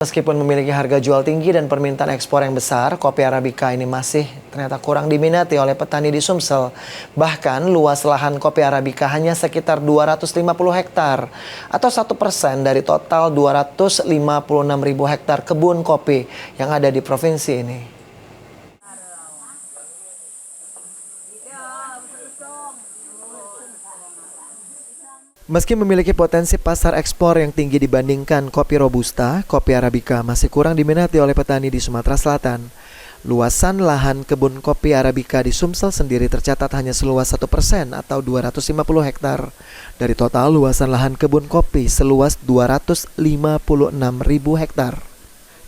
Meskipun memiliki harga jual tinggi dan permintaan ekspor yang besar, kopi Arabica ini masih ternyata kurang diminati oleh petani di Sumsel. Bahkan luas lahan kopi Arabica hanya sekitar 250 hektar atau 1% dari total 256.000 hektar kebun kopi yang ada di provinsi ini. Meski memiliki potensi pasar ekspor yang tinggi dibandingkan kopi Robusta, kopi Arabica masih kurang diminati oleh petani di Sumatera Selatan. Luasan lahan kebun kopi Arabica di Sumsel sendiri tercatat hanya seluas 1% atau 250 hektar. Dari total luasan lahan kebun kopi seluas 256.000 hektar.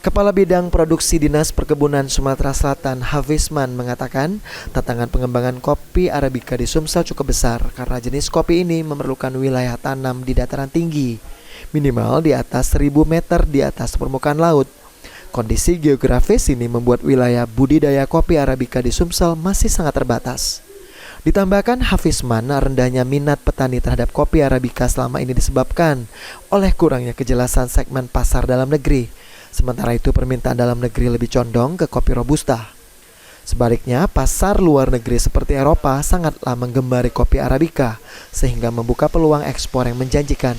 Kepala Bidang Produksi Dinas Perkebunan Sumatera Selatan, Hafizman, mengatakan tantangan pengembangan kopi Arabica di Sumsel cukup besar karena jenis kopi ini memerlukan wilayah tanam di dataran tinggi, minimal di atas 1.000 meter di atas permukaan laut. Kondisi geografis ini membuat wilayah budidaya kopi Arabica di Sumsel masih sangat terbatas. Ditambahkan Hafizman, rendahnya minat petani terhadap kopi Arabica selama ini disebabkan oleh kurangnya kejelasan segmen pasar dalam negeri. Sementara itu permintaan dalam negeri lebih condong ke kopi Robusta. Sebaliknya, pasar luar negeri seperti Eropa sangatlah menggemari kopi Arabica sehingga membuka peluang ekspor yang menjanjikan.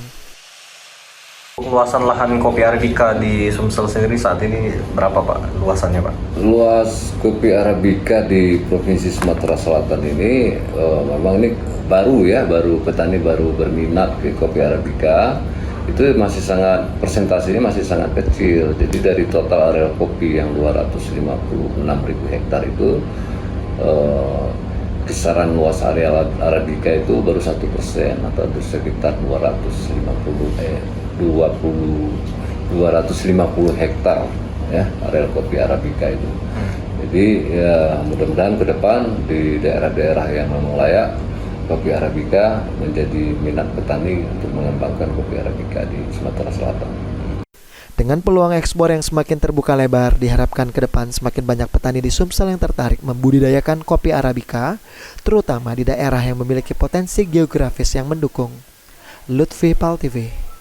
Luasan lahan kopi Arabica di Sumsel sendiri saat ini berapa Pak luasannya Pak? Luas kopi Arabica di Provinsi Sumatera Selatan ini memang ini baru petani baru berminat ke kopi Arabica. Itu masih persentasenya masih sangat kecil. Jadi dari total area kopi yang 256.000 hektar itu kisaran luas area Arabica itu baru 1% atau sekitar 250 hektar ya area kopi Arabica itu. Jadi ya mudah-mudahan ke depan di daerah-daerah yang memang layak kopi Arabica menjadi minat petani untuk mengembangkan kopi Arabica di Sumatera Selatan. Dengan peluang ekspor yang semakin terbuka lebar, diharapkan ke depan semakin banyak petani di Sumsel yang tertarik membudidayakan kopi Arabica, terutama di daerah yang memiliki potensi geografis yang mendukung. Lutfi Pal TV.